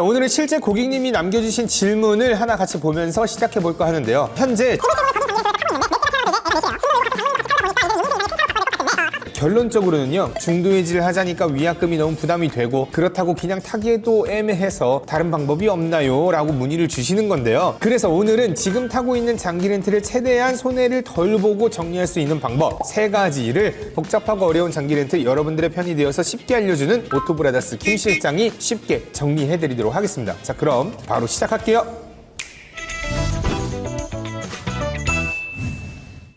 오늘은 실제 고객님이 남겨주신 질문을 하나 같이 보면서 시작해 볼까 하는데요. 현재 결론적으로는요, 중도해지를 하자니까 위약금이 너무 부담이 되고 그렇다고 그냥 타기에도 애매해서 다른 방법이 없나요? 라고 문의를 주시는 건데요. 그래서 오늘은 지금 타고 있는 장기 렌트를 최대한 손해를 덜 보고 정리할 수 있는 방법 3가지를 복잡하고 어려운 장기 렌트 여러분들의 편이 되어서 쉽게 알려주는 오토브라더스 김 실장이 쉽게 정리해드리도록 하겠습니다. 자, 그럼 바로 시작할게요.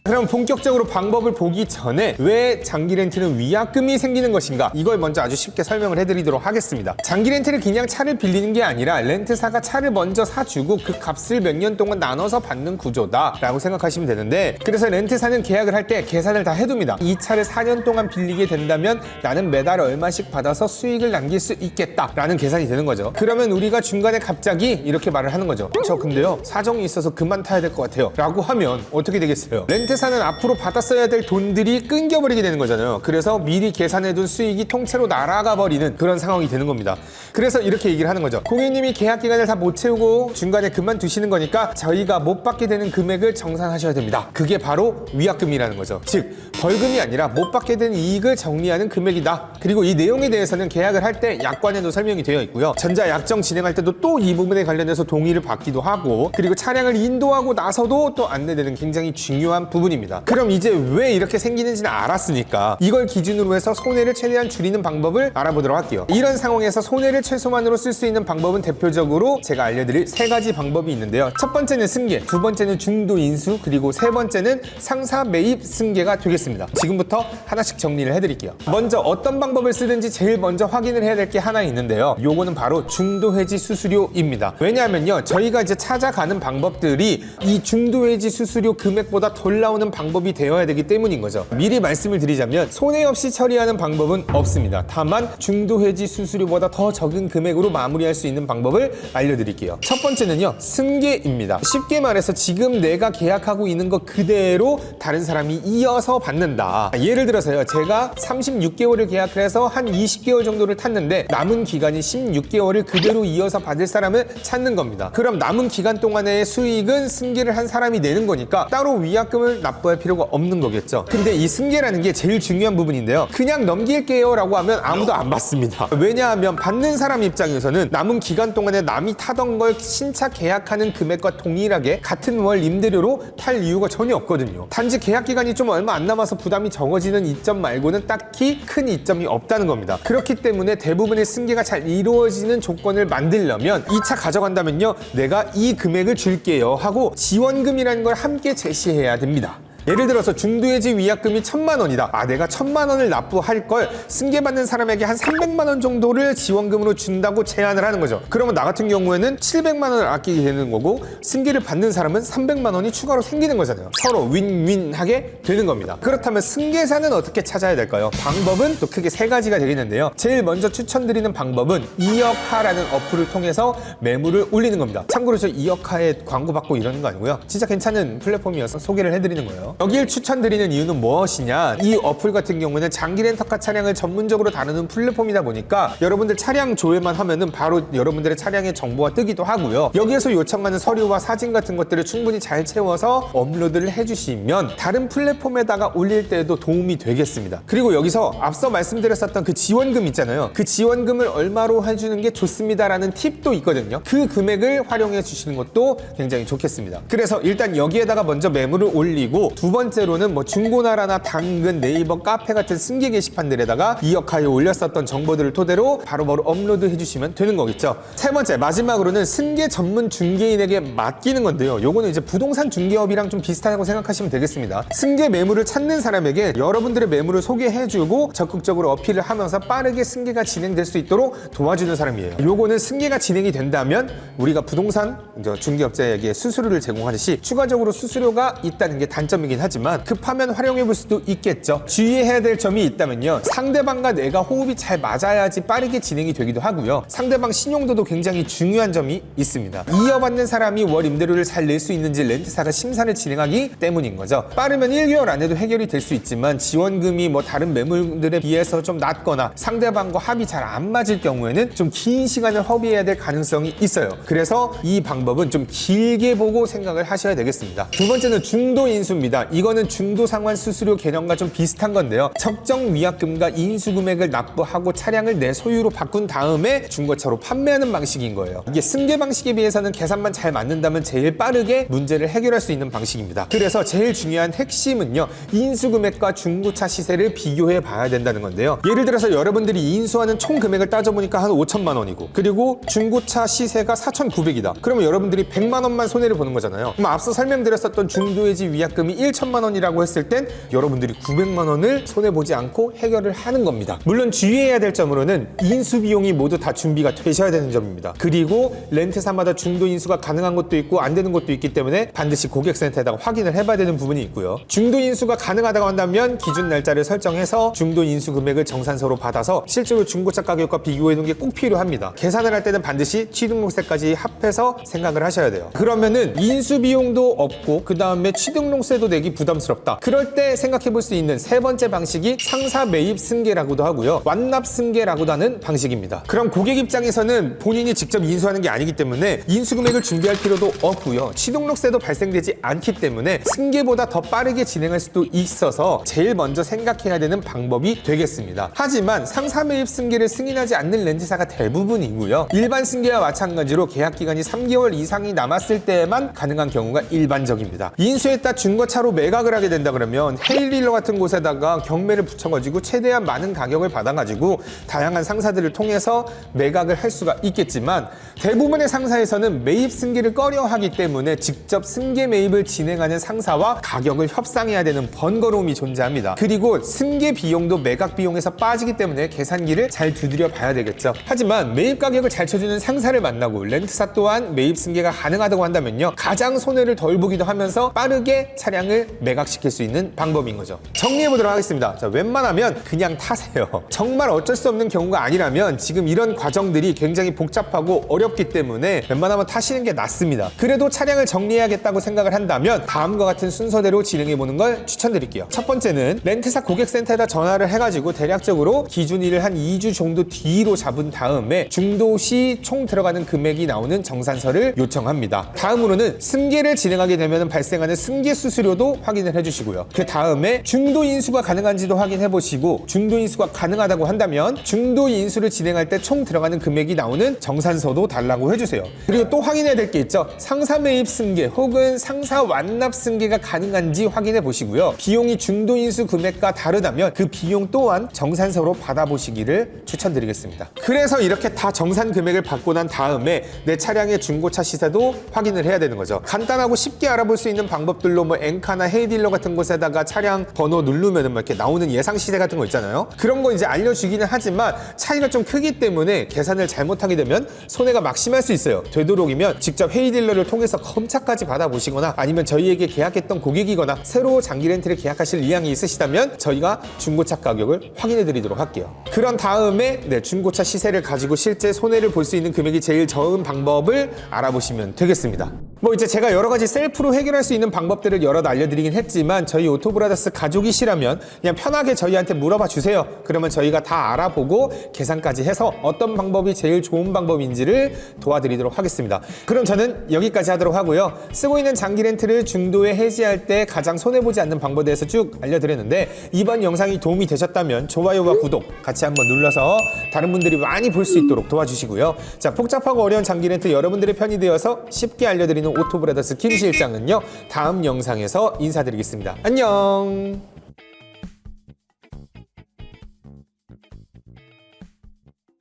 그럼 본격적으로 방법을 보기 전에 왜 장기 렌트는 위약금이 생기는 것인가, 이걸 먼저 아주 쉽게 설명을 해드리도록 하겠습니다. 장기 렌트를 그냥 차를 빌리는 게 아니라 렌트사가 차를 먼저 사주고 그 값을 몇 년 동안 나눠서 받는 구조다 라고 생각하시면 되는데, 그래서 렌트사는 계약을 할 때 계산을 다 해둡니다. 이 차를 4년 동안 빌리게 된다면 나는 매달 얼마씩 받아서 수익을 남길 수 있겠다 라는 계산이 되는 거죠. 그러면 우리가 중간에 갑자기 이렇게 말을 하는 거죠. 저 근데요, 사정이 있어서 그만 타야 될 것 같아요 라고 하면 어떻게 되겠어요? 렌트사는 앞으로 받았어야 될 돈들이 끊겨버리게 되는 거잖아요. 그래서 미리 계산해둔 수익이 통째로 날아가 버리는 그런 상황이 되는 겁니다. 그래서 이렇게 얘기를 하는 거죠. 고객님이 계약 기간을 다 못 채우고 중간에 그만두시는 거니까 저희가 못 받게 되는 금액을 정산하셔야 됩니다. 그게 바로 위약금이라는 거죠. 즉 벌금이 아니라 못 받게 된 이익을 정리하는 금액이다. 그리고 이 내용에 대해서는 계약을 할 때 약관에도 설명이 되어 있고요. 전자약정 진행할 때도 또 이 부분에 관련해서 동의를 받기도 하고, 그리고 차량을 인도하고 나서도 또 안내되는 굉장히 중요한 부분입니다. 그럼 이제 왜 이렇게 생기는지는 알았으니까 이걸 기준으로 해서 손해를 최대한 줄이는 방법을 알아보도록 할게요. 이런 상황에서 손해를 최소한으로 쓸 수 있는 방법은 대표적으로 제가 알려드릴 3가지 방법이 있는데요. 첫 번째는 승계, 두 번째는 중도 인수, 그리고 세 번째는 상사 매입 승계가 되겠습니다. 지금부터 하나씩 정리를 해드릴게요. 먼저 어떤 방법을 쓰든지 제일 먼저 확인을 해야 될 게 하나 있는데요. 요거는 바로 중도 해지 수수료입니다. 왜냐하면요, 저희가 이제 찾아가는 방법들이 이 중도 해지 수수료 금액보다 덜 나오는 방법이 되어야 되기 때문인 거죠. 미리 말씀을 드리자면 손해 없이 처리하는 방법은 없습니다. 다만 중도 해지 수수료보다 더 적은 금액으로 마무리할 수 있는 방법을 알려드릴게요. 첫 번째는요, 승계입니다. 쉽게 말해서 지금 내가 계약하고 있는 것 그대로 다른 사람이 이어서 받는다. 예를 들어서요, 제가 36개월을 계약을 해서 한 20개월 정도를 탔는데 남은 기간이 16개월을 그대로 이어서 받을 사람을 찾는 겁니다. 그럼 남은 기간 동안의 수익은 승계를 한 사람이 내는 거니까 따로 위약금을 납부할 필요가 없는 거겠죠. 근데 이 승계라는 게 제일 중요한 부분인데요, 그냥 넘길게요 라고 하면 아무도 안 받습니다. 왜냐하면 받는 사람 입장에서는 남은 기간 동안에 남이 타던 걸 신차 계약하는 금액과 동일하게 같은 월 임대료로 탈 이유가 전혀 없거든요. 단지 계약 기간이 좀 얼마 안 남아서 부담이 적어지는 이점 말고는 딱히 큰 이점이 없다는 겁니다. 그렇기 때문에 대부분의 승계가 잘 이루어지는 조건을 만들려면 이 차 가져간다면요, 내가 이 금액을 줄게요 하고 지원금이라는 걸 함께 제시해야 됩니다. 예를 들어서 중도해지 위약금이 1,000만 원이다. 아, 내가 1,000만 원을 납부할 걸 승계받는 사람에게 한 300만 원 정도를 지원금으로 준다고 제안을 하는 거죠. 그러면 나 같은 경우에는 700만 원을 아끼게 되는 거고, 승계를 받는 사람은 300만 원이 추가로 생기는 거잖아요. 서로 윈윈하게 되는 겁니다. 그렇다면 승계사는 어떻게 찾아야 될까요? 방법은 또 크게 3가지가 되겠는데요. 제일 먼저 추천드리는 방법은 이어카라는 어플을 통해서 매물을 올리는 겁니다. 참고로 저 이어카에 광고 받고 이러는 거 아니고요, 진짜 괜찮은 플랫폼이어서 소개를 해드리는 거예요. 여기를 추천드리는 이유는 무엇이냐, 이 어플 같은 경우는 장기 렌터카 차량을 전문적으로 다루는 플랫폼이다 보니까 여러분들 차량 조회만 하면은 바로 여러분들의 차량의 정보가 뜨기도 하고요. 여기에서 요청하는 서류와 사진 같은 것들을 충분히 잘 채워서 업로드를 해주시면 다른 플랫폼에다가 올릴 때에도 도움이 되겠습니다. 그리고 여기서 앞서 말씀드렸었던 그 지원금 있잖아요. 그 지원금을 얼마로 해주는 게 좋습니다라는 팁도 있거든요. 그 금액을 활용해 주시는 것도 굉장히 좋겠습니다. 그래서 일단 여기에다가 먼저 매물을 올리고, 두 번째로는 뭐 중고나라나 당근, 네이버, 카페 같은 승계 게시판들에다가 이어카에 올렸었던 정보들을 토대로 바로바로 업로드 해주시면 되는 거겠죠. 세 번째, 마지막으로는 승계 전문 중개인에게 맡기는 건데요. 요거는 이제 부동산 중개업이랑 좀 비슷하다고 생각하시면 되겠습니다. 승계 매물을 찾는 사람에게 여러분들의 매물을 소개해주고 적극적으로 어필을 하면서 빠르게 승계가 진행될 수 있도록 도와주는 사람이에요. 요거는 승계가 진행이 된다면 우리가 부동산 중개업자에게 수수료를 제공하듯이 추가적으로 수수료가 있다는 게 단점이기 부분이긴 하지만 급하면 활용해 볼 수도 있겠죠. 주의해야 될 점이 있다면요, 상대방과 내가 호흡이 잘 맞아야지 빠르게 진행이 되기도 하고요, 상대방 신용도도 굉장히 중요한 점이 있습니다. 이어받는 사람이 월 임대료를 잘 낼 수 있는지 렌트사가 심사를 진행하기 때문인 거죠. 빠르면 1개월 안에도 해결이 될 수 있지만 지원금이 뭐 다른 매물들에 비해서 좀 낮거나 상대방과 합이 잘 안 맞을 경우에는 좀 긴 시간을 허비해야 될 가능성이 있어요. 그래서 이 방법은 좀 길게 보고 생각을 하셔야 되겠습니다. 두 번째는 중도 인수입니다. 이거는 중도 상환 수수료 개념과 좀 비슷한 건데요, 적정 위약금과 인수 금액을 납부하고 차량을 내 소유로 바꾼 다음에 중고차로 판매하는 방식인 거예요. 이게 승계 방식에 비해서는 계산만 잘 맞는다면 제일 빠르게 문제를 해결할 수 있는 방식입니다. 그래서 제일 중요한 핵심은요, 인수 금액과 중고차 시세를 비교해 봐야 된다는 건데요, 예를 들어서 여러분들이 인수하는 총 금액을 따져보니까 한 5천만 원이고 그리고 중고차 시세가 4,900이다. 그러면 여러분들이 100만 원만 손해를 보는 거잖아요. 그럼 앞서 설명드렸었던 중도해지 위약금이 1천만 원이라고 했을 땐 여러분들이 900만 원을 손해보지 않고 해결을 하는 겁니다. 물론 주의해야 될 점으로는 인수 비용이 모두 다 준비가 되셔야 되는 점입니다. 그리고 렌트사마다 중도 인수가 가능한 것도 있고 안 되는 것도 있기 때문에 반드시 고객센터에다가 확인을 해봐야 되는 부분이 있고요. 중도 인수가 가능하다고 한다면 기준 날짜를 설정해서 중도 인수 금액을 정산서로 받아서 실제로 중고차 가격과 비교해 놓은 게 꼭 필요합니다. 계산을 할 때는 반드시 취등록세까지 합해서 생각을 하셔야 돼요. 그러면은 인수 비용도 없고 그 다음에 취등록세도 내기 부담스럽다. 그럴 때 생각해 볼 수 있는 세 번째 방식이 상사 매입 승계라고도 하고요, 완납 승계라고도 하는 방식입니다. 그럼 고객 입장에서는 본인이 직접 인수하는 게 아니기 때문에 인수 금액을 준비할 필요도 없고요, 취등록세도 발생되지 않기 때문에 승계보다 더 빠르게 진행할 수도 있어서 제일 먼저 생각해야 되는 방법이 되겠습니다. 하지만 상사 매입 승계를 승인하지 않는 렌트사가 대부분이고요, 일반 승계와 마찬가지로 계약 기간이 3개월 이상이 남았을 때에만 가능한 경우가 일반적입니다. 인수했다 중고차로 매각을 하게 된다 그러면 헤일딜러 같은 곳에다가 경매를 붙여가지고 최대한 많은 가격을 받아가지고 다양한 상사들을 통해서 매각을 할 수가 있겠지만 대부분의 상사에서는 매입 승계를 꺼려하기 때문에 직접 승계 매입을 진행하는 상사와 가격을 협상해야 되는 번거로움이 존재합니다. 그리고 승계 비용도 매각 비용에서 빠지기 때문에 계산기를 잘 두드려 봐야 되겠죠. 하지만 매입 가격을 잘 쳐주는 상사를 만나고 렌트사 또한 매입 승계가 가능하다고 한다면요, 가장 손해를 덜 보기도 하면서 빠르게 차량을 매각시킬 수 있는 방법인 거죠. 정리해 보도록 하겠습니다. 자, 웬만하면 그냥 타세요. 정말 어쩔 수 없는 경우가 아니라면 지금 이런 과정들이 굉장히 복잡하고 어렵기 때문에 웬만하면 타시는 게 낫습니다. 그래도 차량을 정리해야겠다고 생각을 한다면 다음과 같은 순서대로 진행해 보는 걸 추천드릴게요. 첫 번째는 렌트사 고객센터에다 전화를 해가지고 대략적으로 기준일을 한 2주 정도 뒤로 잡은 다음에 중도 시 총 들어가는 금액이 나오는 정산서를 요청합니다. 다음으로는 승계를 진행하게 되면 발생하는 승계 수수료도 확인을 해주시고요. 그 다음에 중도 인수가 가능한지도 확인해 보시고 중도 인수가 가능하다고 한다면 중도 인수를 진행할 때 총 들어가는 금액이 나오는 정산서도 달라고 해주세요. 그리고 또 확인해야 될 게 있죠. 상사 매입 승계 혹은 상사 완납 승계가 가능한지 확인해 보시고요. 비용이 중도 인수 금액과 다르다면 그 비용 또한 정산서로 받아보시기를 추천드리겠습니다. 그래서 이렇게 다 정산 금액을 받고 난 다음에 내 차량의 중고차 시세도 확인을 해야 되는 거죠. 간단하고 쉽게 알아볼 수 있는 방법들로 뭐 엔카나 헤이딜러 같은 곳에다가 차량 번호 누르면은 막 이렇게 나오는 예상 시세 같은 거 있잖아요. 그런 거 이제 알려주기는 하지만 차이가 좀 크기 때문에 계산을 잘못하게 되면 손해가 막심할 수 있어요. 되도록이면 직접 헤이딜러를 통해서 검차까지 받아보시거나 아니면 저희에게 계약했던 고객이거나 새로 장기 렌트를 계약하실 의향이 있으시다면 저희가 중고차 가격을 확인해 드리도록 할게요. 그런 다음에 중고차 시세를 가지고 실제 손해를 볼 수 있는 금액이 제일 적은 방법을 알아보시면 되겠습니다. 뭐 이제 제가 여러 가지 셀프로 해결할 수 있는 방법들을 여러 알려드리긴 했지만 저희 오토브라더스 가족이시라면 그냥 편하게 저희한테 물어봐 주세요. 그러면 저희가 다 알아보고 계산까지 해서 어떤 방법이 제일 좋은 방법인지를 도와드리도록 하겠습니다. 그럼 저는 여기까지 하도록 하고요. 쓰고 있는 장기 렌트를 중도에 해지할 때 가장 손해보지 않는 방법에 대해서 쭉 알려드렸는데 이번 영상이 도움이 되셨다면 좋아요와 구독 같이 한번 눌러서 다른 분들이 많이 볼 수 있도록 도와주시고요. 자, 복잡하고 어려운 장기 렌트 여러분들의 편이 되어서 쉽게 알려드리는 오토브라더스 김 실장은요, 다음 영상에서 인사드리겠습니다. 안녕.